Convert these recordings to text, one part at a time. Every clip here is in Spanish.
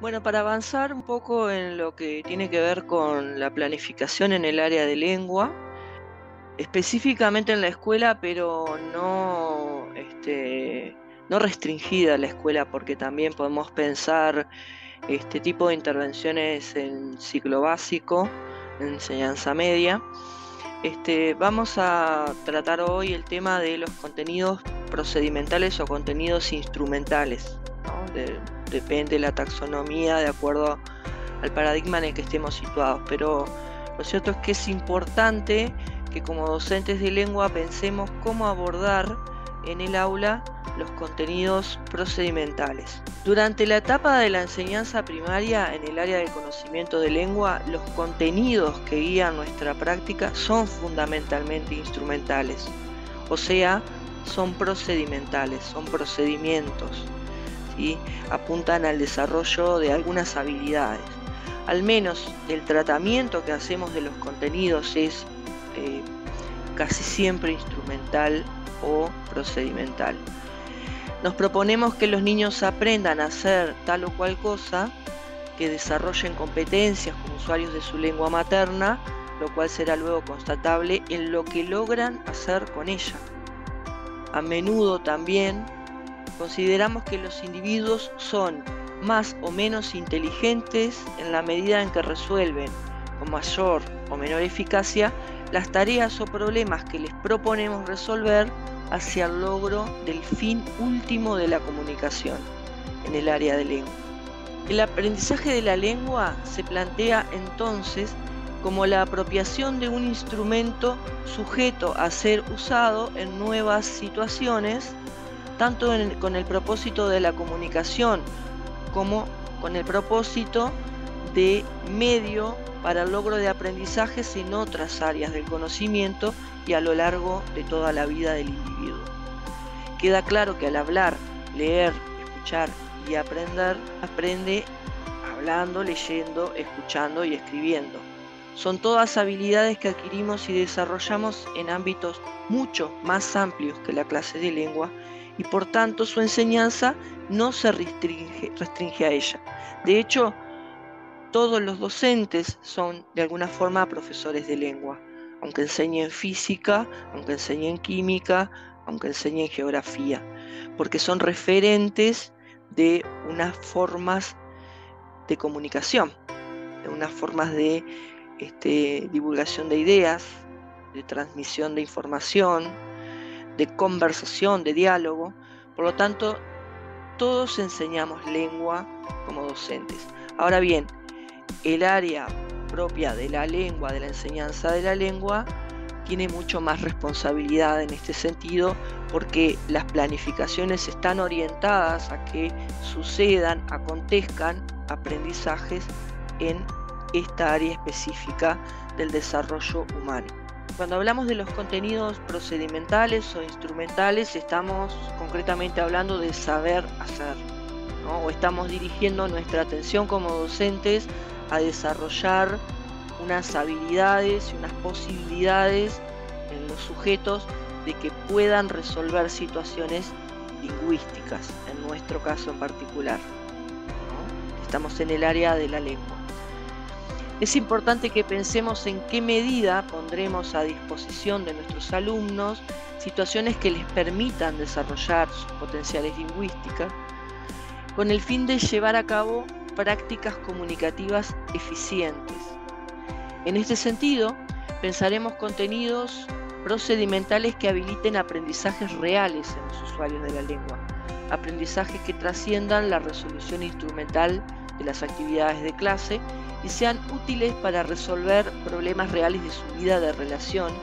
Bueno, para avanzar un poco en lo que tiene que ver con la planificación en el área de lengua, específicamente en la escuela, pero no restringida a la escuela, porque también podemos pensar este tipo de intervenciones en ciclo básico, en enseñanza media. Vamos a tratar hoy el tema de los contenidos procedimentales o contenidos instrumentales, ¿no? Depende de la taxonomía de acuerdo al paradigma en el que estemos situados, pero lo cierto es que es importante que como docentes de lengua pensemos cómo abordar en el aula los contenidos procedimentales. Durante la etapa de la enseñanza primaria en el área del conocimiento de lengua, los contenidos que guían nuestra práctica son fundamentalmente instrumentales, o sea, son procedimentales, son procedimientos, ¿sí? Apuntan al desarrollo de algunas habilidades. Al menos el tratamiento que hacemos de los contenidos es casi siempre instrumental o procedimental. Nos proponemos que los niños aprendan a hacer tal o cual cosa, que desarrollen competencias como usuarios de su lengua materna, lo cual será luego constatable en lo que logran hacer con ella. A menudo también consideramos que los individuos son más o menos inteligentes en la medida en que resuelven con mayor o menor eficacia las tareas o problemas que les proponemos resolver hacia el logro del fin último de la comunicación en el área de lengua. El aprendizaje de la lengua se plantea entonces como la apropiación de un instrumento sujeto a ser usado en nuevas situaciones, tanto con el propósito de la comunicación como con el propósito de medio para el logro de aprendizajes en otras áreas del conocimiento y a lo largo de toda la vida del individuo. Queda claro que al hablar, leer, escuchar y aprender, aprende hablando, leyendo, escuchando y escribiendo. Son todas habilidades que adquirimos y desarrollamos en ámbitos mucho más amplios que la clase de lengua y por tanto su enseñanza no se restringe a ella. De hecho, todos los docentes son de alguna forma profesores de lengua, aunque enseñen física, aunque enseñen química, aunque enseñen geografía, porque son referentes de unas formas de comunicación, de unas formas de divulgación de ideas, de transmisión de información, de conversación, de diálogo. Por lo tanto, todos enseñamos lengua como docentes. Ahora bien, el área propia de la lengua, de la enseñanza de la lengua, tiene mucho más responsabilidad en este sentido porque las planificaciones están orientadas a que sucedan, acontezcan aprendizajes en esta área específica del desarrollo humano. Cuando hablamos de los contenidos procedimentales o instrumentales, estamos concretamente hablando de saber hacer, ¿no? O estamos dirigiendo nuestra atención como docentes a desarrollar unas habilidades y unas posibilidades en los sujetos de que puedan resolver situaciones lingüísticas, en nuestro caso en particular, ¿no? Estamos en el área de la lengua. Es importante que pensemos en qué medida pondremos a disposición de nuestros alumnos situaciones que les permitan desarrollar sus potenciales lingüísticas, con el fin de llevar a cabo prácticas comunicativas eficientes. En este sentido, pensaremos contenidos procedimentales que habiliten aprendizajes reales en los usuarios de la lengua, aprendizajes que trasciendan la resolución instrumental de las actividades de clase y sean útiles para resolver problemas reales de su vida de relación,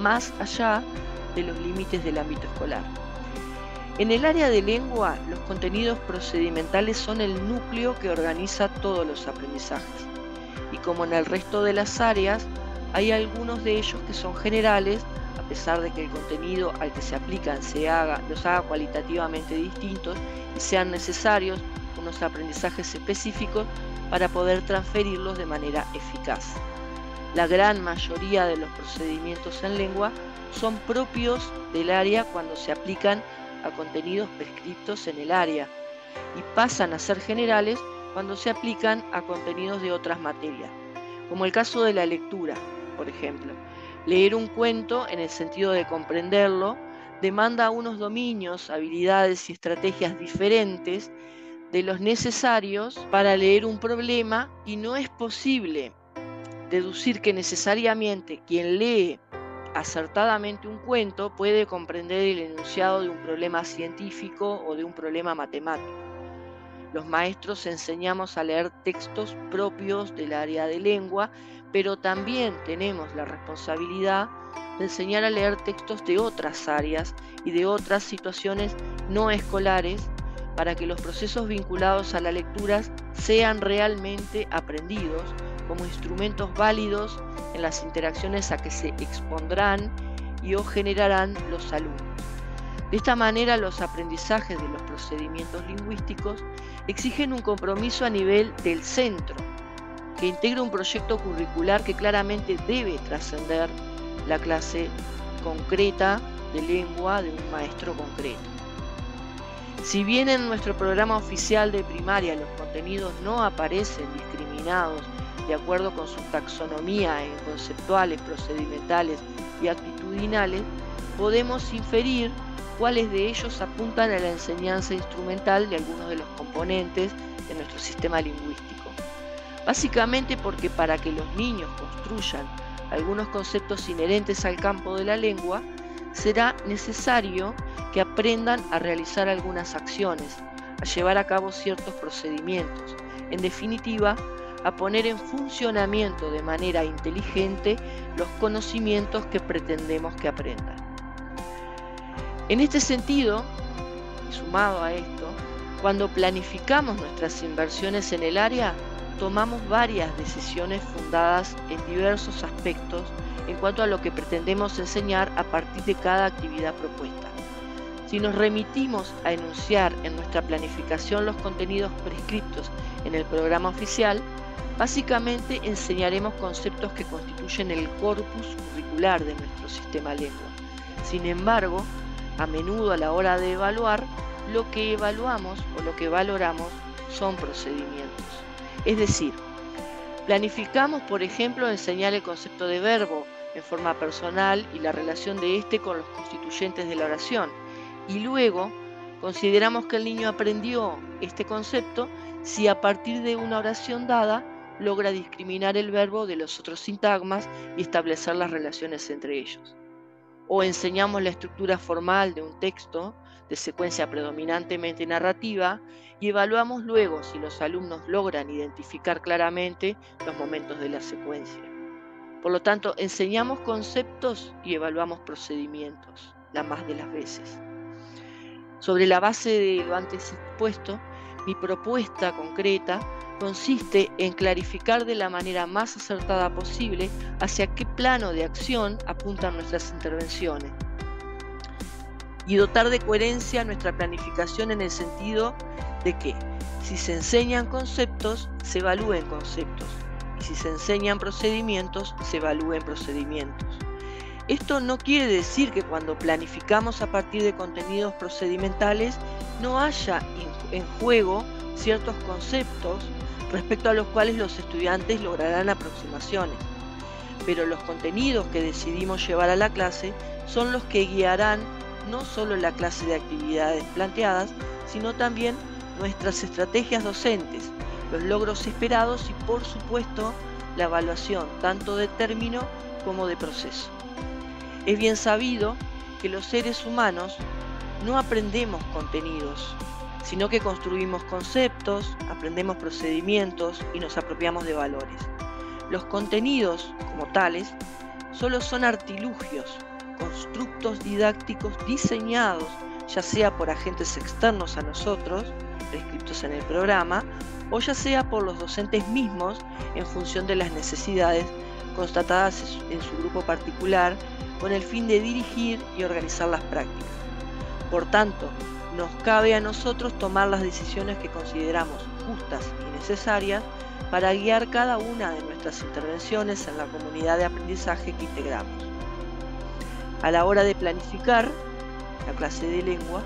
más allá de los límites del ámbito escolar. En el área de lengua, los contenidos procedimentales son el núcleo que organiza todos los aprendizajes. Y como en el resto de las áreas, hay algunos de ellos que son generales, a pesar de que el contenido al que se aplican los haga cualitativamente distintos y sean necesarios unos aprendizajes específicos para poder transferirlos de manera eficaz. La gran mayoría de los procedimientos en lengua son propios del área cuando se aplican a contenidos prescriptos en el área y pasan a ser generales cuando se aplican a contenidos de otras materias, como el caso de la lectura, por ejemplo. Leer un cuento, en el sentido de comprenderlo, demanda unos dominios, habilidades y estrategias diferentes de los necesarios para leer un problema, y no es posible deducir que necesariamente quien lee acertadamente un cuento puede comprender el enunciado de un problema científico o de un problema matemático. Los maestros enseñamos a leer textos propios del área de lengua, pero también tenemos la responsabilidad de enseñar a leer textos de otras áreas y de otras situaciones no escolares, para que los procesos vinculados a la lectura sean realmente aprendidos como instrumentos válidos en las interacciones a que se expondrán y o generarán los alumnos. De esta manera, los aprendizajes de los procedimientos lingüísticos exigen un compromiso a nivel del centro, que integra un proyecto curricular que claramente debe trascender la clase concreta de lengua de un maestro concreto. Si bien en nuestro programa oficial de primaria los contenidos no aparecen discriminados de acuerdo con su taxonomía en conceptuales, procedimentales y actitudinales, podemos inferir cuáles de ellos apuntan a la enseñanza instrumental de algunos de los componentes de nuestro sistema lingüístico. Básicamente porque para que los niños construyan algunos conceptos inherentes al campo de la lengua, será necesario que aprendan a realizar algunas acciones, a llevar a cabo ciertos procedimientos, en definitiva, a poner en funcionamiento de manera inteligente los conocimientos que pretendemos que aprendan. En este sentido, y sumado a esto, cuando planificamos nuestras inversiones en el área, tomamos varias decisiones fundadas en diversos aspectos en cuanto a lo que pretendemos enseñar a partir de cada actividad propuesta. Si nos remitimos a enunciar en nuestra planificación los contenidos prescriptos en el programa oficial, básicamente enseñaremos conceptos que constituyen el corpus curricular de nuestro sistema lengua. Sin embargo, a menudo a la hora de evaluar, lo que evaluamos o lo que valoramos son procedimientos. Es decir, planificamos, por ejemplo, enseñar el concepto de verbo en forma personal y la relación de este con los constituyentes de la oración, y luego consideramos que el niño aprendió este concepto si a partir de una oración dada logra discriminar el verbo de los otros sintagmas y establecer las relaciones entre ellos. O enseñamos la estructura formal de un texto de secuencia predominantemente narrativa y evaluamos luego si los alumnos logran identificar claramente los momentos de la secuencia. Por lo tanto, enseñamos conceptos y evaluamos procedimientos, la más de las veces. Sobre la base de lo antes expuesto, mi propuesta concreta consiste en clarificar de la manera más acertada posible hacia qué plano de acción apuntan nuestras intervenciones y dotar de coherencia nuestra planificación en el sentido de que, si se enseñan conceptos, se evalúen conceptos, y si se enseñan procedimientos, se evalúen procedimientos. Esto no quiere decir que cuando planificamos a partir de contenidos procedimentales no haya en juego ciertos conceptos respecto a los cuales los estudiantes lograrán aproximaciones, pero los contenidos que decidimos llevar a la clase son los que guiarán no solo la clase de actividades planteadas, sino también nuestras estrategias docentes, los logros esperados y, por supuesto, la evaluación tanto de término como de proceso. Es bien sabido que los seres humanos no aprendemos contenidos, sino que construimos conceptos, aprendemos procedimientos y nos apropiamos de valores. Los contenidos, como tales, solo son artilugios, constructos didácticos diseñados, ya sea por agentes externos a nosotros, prescriptos en el programa, o ya sea por los docentes mismos en función de las necesidades constatadas en su grupo particular, con el fin de dirigir y organizar las prácticas. Por tanto, nos cabe a nosotros tomar las decisiones que consideramos justas y necesarias para guiar cada una de nuestras intervenciones en la comunidad de aprendizaje que integramos. A la hora de planificar la clase de lengua,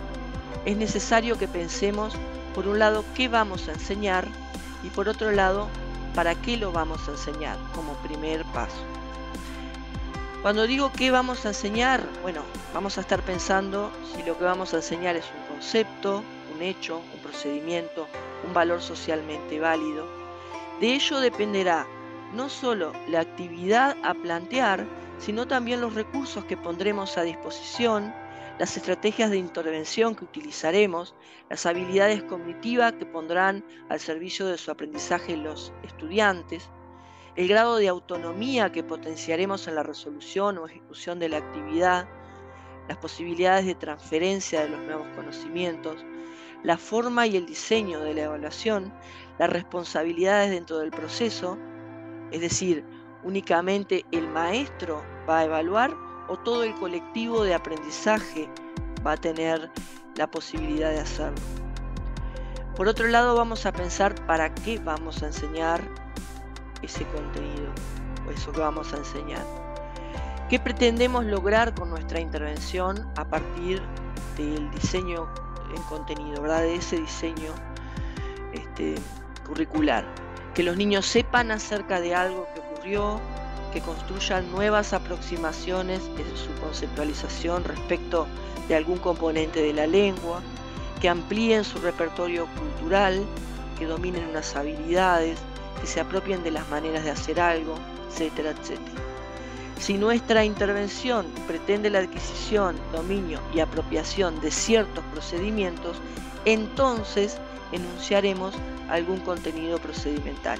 es necesario que pensemos, por un lado, qué vamos a enseñar Y por otro lado, ¿para qué lo vamos a enseñar? Como primer paso. Cuando digo qué vamos a enseñar, bueno, vamos a estar pensando si lo que vamos a enseñar es un concepto, un hecho, un procedimiento, un valor socialmente válido. De ello dependerá no solo la actividad a plantear, sino también los recursos que pondremos a disposición, las estrategias de intervención que utilizaremos, las habilidades cognitivas que pondrán al servicio de su aprendizaje los estudiantes, el grado de autonomía que potenciaremos en la resolución o ejecución de la actividad, las posibilidades de transferencia de los nuevos conocimientos, la forma y el diseño de la evaluación, las responsabilidades dentro del proceso, es decir, únicamente el maestro va a evaluar o todo el colectivo de aprendizaje va a tener la posibilidad de hacerlo. Por otro lado, vamos a pensar para qué vamos a enseñar ese contenido o eso que vamos a enseñar. ¿Qué pretendemos lograr con nuestra intervención a partir del diseño en contenido, ¿verdad? De ese diseño curricular? Que los niños sepan acerca de algo que ocurrió, que construyan nuevas aproximaciones en su conceptualización respecto de algún componente de la lengua, que amplíen su repertorio cultural, que dominen unas habilidades, que se apropien de las maneras de hacer algo, etcétera, etcétera. Si nuestra intervención pretende la adquisición, dominio y apropiación de ciertos procedimientos, entonces enunciaremos algún contenido procedimental.